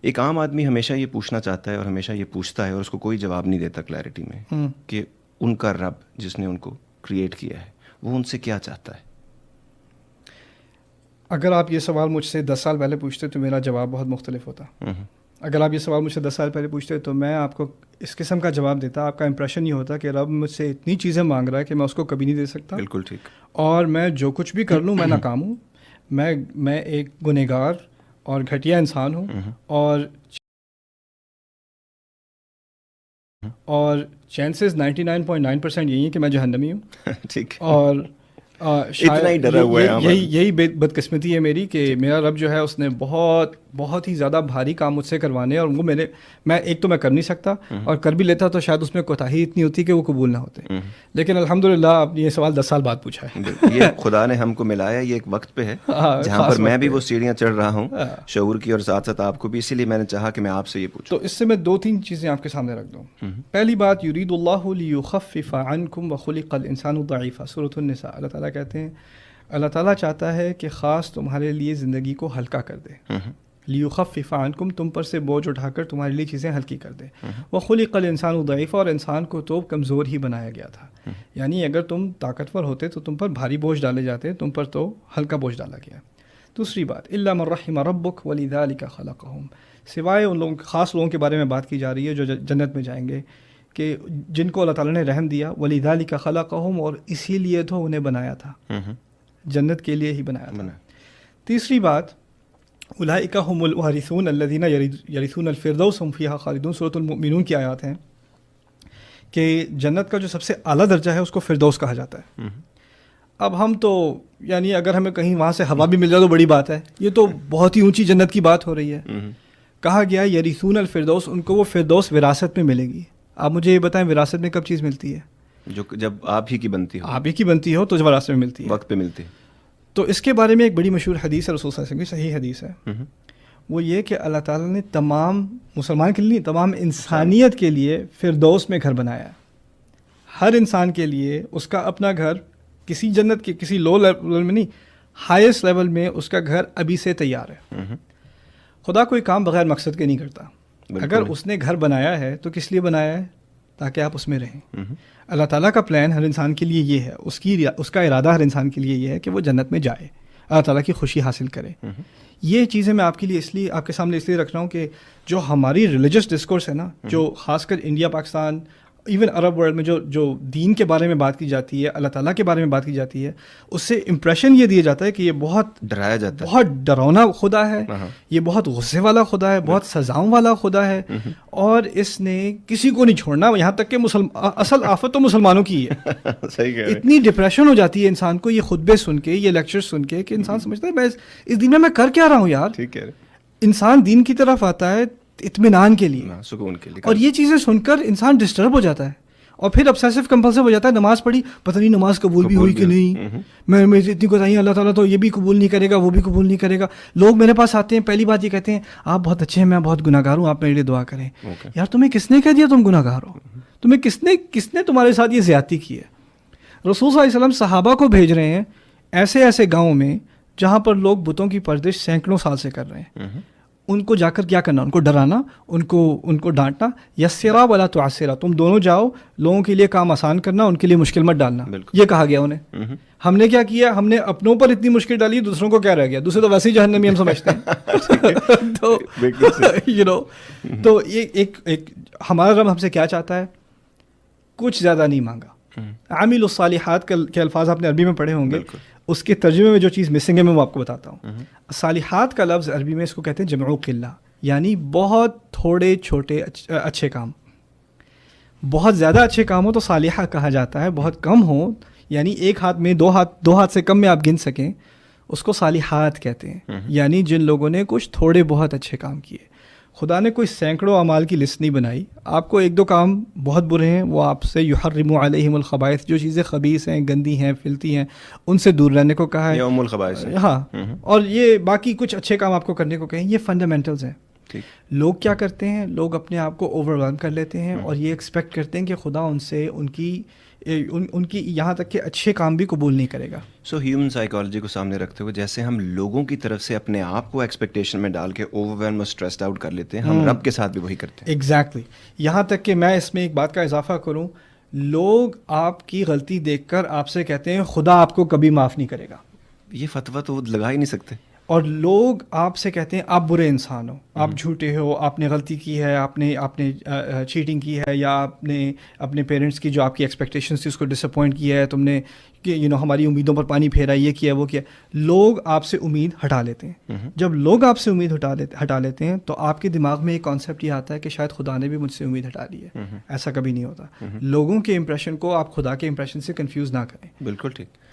ایک عام آدمی ہمیشہ یہ پوچھنا چاہتا ہے اور ہمیشہ یہ پوچھتا ہے اور اس کو کوئی جواب نہیں دیتا کلیئرٹی میں کہ ان کا رب جس نے ان کو کریٹ کیا ہے وہ ان سے کیا چاہتا ہے. اگر آپ یہ سوال مجھ سے 10 سال پہلے پوچھتے تو میرا جواب بہت مختلف ہوتا. اگر آپ یہ سوال مجھ سے 10 سال پہلے پوچھتے تو میں آپ کو اس قسم کا جواب دیتا. آپ کا امپریشن یہ ہوتا کہ رب مجھ سے اتنی چیزیں مانگ رہا ہے کہ میں اس کو کبھی نہیں دے سکتا. بالکل ٹھیک. اور میں جو کچھ بھی کر لوں میں ناکام ہوں. میں ایک گنہگار اور گھٹیا انسان ہوں اور چانسز 99.9% یہی ہیں کہ میں جہنمی ہوں. ٹھیک. اور اتنا ہی ڈرا ہوا ہے. یہی بدقسمتی ہے میری کہ میرا رب جو ہے اس نے بہت ہی زیادہ بھاری کام مجھ سے کروانے اور وہ میں ایک تو میں کر نہیں سکتا اور کر بھی لیتا تو شاید اس میں کوتاہی اتنی ہوتی کہ وہ قبول نہ ہوتے. لیکن الحمدللہ آپ نے یہ سوال 10 سال بعد پوچھا ہے. یہ خدا نے ہم کو ملایا, یہ ایک وقت پہ ہے جہاں پر میں بھی وہ سیڑھیاں چڑھ رہا ہوں شعور کی, اور ساتھ ساتھ آپ کو بھی. اسی لیے میں نے چاہا کہ میں آپ سے یہ پوچھوں. تو اس سے میں 2-3 چیزیں آپ کے سامنے رکھ دوں. پہلی بات, یرید اللہ لیخفف عنکم وخلق الانسان ضعیفا, سورۃ النساء. اللہ تعالیٰ کہتے ہیں اللہ تعالیٰ چاہتا ہے کہ خاص تمہارے لیے زندگی کو ہلکا کر دے. لیخفف عنکم, تم پر سے بوجھ اٹھا کر تمہارے لیے چیزیں ہلکی کر دے. وخلق الانسان ضعیفا, اور انسان کو تو کمزور ہی بنایا گیا تھا. یعنی اگر تم طاقتور ہوتے تو تم پر بھاری بوجھ ڈالے جاتے, تم پر تو ہلکا بوجھ ڈالا گیا. دوسری بات, الا من رحم ربک ولذلک خلقہم, سوائے ان لوگوں خاص لوگوں کے بارے میں بات کی جا رہی ہے جو جنت میں جائیں گے, کہ جن کو اللہ تعالیٰ نے رحم دیا. ولذلک خلقہم, اور اسی لیے تو انہیں بنایا تھا, جنت کے لیے ہی بنایا تھا. تیسری بات, اولئک هم الوارثون الذین یرثون الفردوس هم فیہا خالدون, سورۃ المؤمنون کی آیات ہیں کہ جنت کا جو سب سے اعلیٰ درجہ ہے اس کو فردوس کہا جاتا ہے. اب ہم تو یعنی اگر ہمیں کہیں وہاں سے ہوا بھی مل جائے تو بڑی بات ہے, یہ تو بہت ہی اونچی جنت کی بات ہو رہی ہے. کہا گیا یرثون الفردوس, ان کو وہ فردوس وراثت میں ملے گی. آپ مجھے یہ بتائیں وراثت میں کب چیز ملتی ہے؟ جب آپ ہی کی بنتی ہو. آپ ہی کی بنتی ہو تو وراثت میں ملتی ہے, وقت پہ ملتی ہے. تو اس کے بارے میں ایک بڑی مشہور حدیث ہے رسول صلی اللہ علیہ وسلم کی, صحیح حدیث ہے. وہ یہ کہ اللہ تعالیٰ نے تمام مسلمان کے لیے, تمام انسانیت کے لیے فردوس میں گھر بنایا ہے. ہر انسان کے لیے اس کا اپنا گھر, کسی جنت کے کسی لو لیول میں نہیں, ہائیسٹ لیول میں اس کا گھر ابھی سے تیار ہے. خدا کوئی کام بغیر مقصد کے نہیں کرتا. اگر اس نے گھر بنایا ہے تو کس لیے بنایا ہے؟ تاکہ آپ اس میں رہیں. اللہ تعالیٰ کا پلان ہر انسان کے لیے یہ ہے, اس کا ارادہ ہر انسان کے لیے یہ ہے کہ وہ جنت میں جائے, اللہ تعالیٰ کی خوشی حاصل کرے. یہ چیزیں میں آپ کے لیے آپ کے سامنے اس لیے رکھ رہا ہوں کہ جو ہماری ریلیجس ڈسکورس ہے نا, جو خاص کر India, Pakistan, even Arab world میں جو دین کے بارے میں بات کی جاتی ہے, اللہ تعالیٰ کے بارے میں بات کی جاتی ہے, اس سے امپریشن یہ دیا جاتا ہے کہ یہ بہت ڈرایا جاتا ہے, بہت ڈرونا خدا ہے, یہ بہت غصے والا خدا ہے, بہت سزاؤں والا خدا ہے, اور اس نے کسی کو نہیں چھوڑنا, یہاں تک کہ اصل آفت تو مسلمانوں کی ہے. اتنی ڈپریشن ہو جاتی ہے انسان کو یہ خطبے سن کے, یہ لیکچر سن کے, کہ انسان سمجھتا ہے میں اس دین میں کر کیا رہا ہوں یار. انسان دین کی طرف آتا ہے اطمینان کے لیے, سکون کے لیے, اور یہ چیزیں سن کر انسان ڈسٹرب ہو جاتا ہے اور پھر obsessive compulsive ہو جاتا ہے. نماز پڑھی, پتہ نہیں نماز قبول بھی ہوئی کہ نہیں, میں اتنی کوتاہی, اللہ تعالیٰ تو یہ بھی قبول نہیں کرے گا, وہ بھی قبول نہیں کرے گا. لوگ میرے پاس آتے ہیں, پہلی بات یہ کہتے ہیں آپ بہت اچھے ہیں, میں بہت گناہ گار ہوں, آپ میرے لیے دعا کریں. یار تمہیں کس نے کہہ دیا تم گناہ گار ہو؟ تمہیں کس نے تمہارے ساتھ یہ زیادتی کی ہے؟ رسول صلی اللہ علیہ وسلم صحابہ کو بھیج رہے ہیں ایسے گاؤں میں جہاں پر لوگ بتوں کی پرورش سینکڑوں سال سے کر رہے ہیں. ان کو جا کر کیا کرنا؟ ان کو ڈرانا, ان کو ڈانٹنا. یسرا ولا تعسرا, تم دونوں جاؤ, لوگوں کے لیے کام آسان کرنا, ان کے لیے مشکل مت ڈالنا. یہ کہا گیا انہیں. ہم نے کیا کیا؟ ہم نے اپنوں پر اتنی مشکل ڈالی, دوسروں کو کیا رہ گیا؟ دوسرے تو ویسے ہی جہنمی ہم سمجھتے ہیں. تو ایک ہمارا رب ہم سے کیا چاہتا ہے؟ کچھ زیادہ نہیں مانگا. عامل الصالحات کے الفاظ آپ نے عربی میں پڑھے ہوں گے, اس کے ترجمے میں جو چیز مسنگ ہے میں وہ آپ کو بتاتا ہوں. صالحات کا لفظ عربی میں اس کو کہتے ہیں جمع قلہ, یعنی بہت تھوڑے چھوٹے اچھے کام. بہت زیادہ اچھے کام ہو تو صالحہ کہا جاتا ہے, بہت کم ہو یعنی ایک ہاتھ میں دو ہاتھ سے کم میں آپ گن سکیں, اس کو صالحات کہتے ہیں. یعنی جن لوگوں نے کچھ تھوڑے بہت اچھے کام کیے. خدا نے کوئی سینکڑوں اعمال کی لسٹ نہیں بنائی. آپ کو ایک دو کام بہت برے ہیں, وہ آپ سے یحرم علیہم الخبائث, جو چیزیں خبیث ہیں, گندی ہیں, فلتی ہیں, ان سے دور رہنے کو کہا ہے. یہ ام الخبائث ہے. ہاں, اور یہ باقی کچھ اچھے کام آپ کو کرنے کو کہیں. یہ فنڈامنٹلز ہیں. لوگ کیا کرتے ہیں, لوگ اپنے آپ کو اوور ویلم کر لیتے ہیں اور یہ ایکسپیکٹ کرتے ہیں کہ خدا ان سے ان کی یہاں تک کہ اچھے کام بھی قبول نہیں کرے گا. سو ہیومن سائیکالوجی کو سامنے رکھتے ہوئے جیسے ہم لوگوں کی طرف سے اپنے آپ کو ایکسپیکٹیشن میں ڈال کے اوور ویلم اور اسٹریسڈ آؤٹ کر لیتے ہیں, ہم رب کے ساتھ بھی وہی کرتے ہیں. ایگزیکٹلی. یہاں تک کہ میں اس میں ایک بات کا اضافہ کروں, لوگ آپ کی غلطی دیکھ کر آپ سے کہتے ہیں خدا آپ کو کبھی معاف نہیں کرے گا. یہ فتویٰ تو وہ لگا ہی نہیں سکتے. اور لوگ آپ سے کہتے ہیں آپ برے انسان ہو, آپ جھوٹے ہو, آپ نے غلطی کی ہے, آپ نے چیٹنگ کی ہے, یا آپ نے اپنے پیرنٹس کی جو آپ کی ایکسپیکٹیشنس تھی اس کو ڈس اپوائنٹ کیا ہے, تم نے کہ ہماری امیدوں پر پانی پھیرا, یہ کیا وہ کیا. لوگ آپ سے امید ہٹا لیتے ہیں. جب لوگ آپ سے امید ہٹا لیتے ہیں تو آپ کے دماغ میں ایک کانسیپٹ یہ آتا ہے کہ شاید خدا نے بھی مجھ سے امید ہٹا لی ہے. ایسا کبھی نہیں ہوتا. لوگوں کے امپریشن کو آپ خدا کے امپریشن سے کنفیوز نہ کریں. بالکل ٹھیک.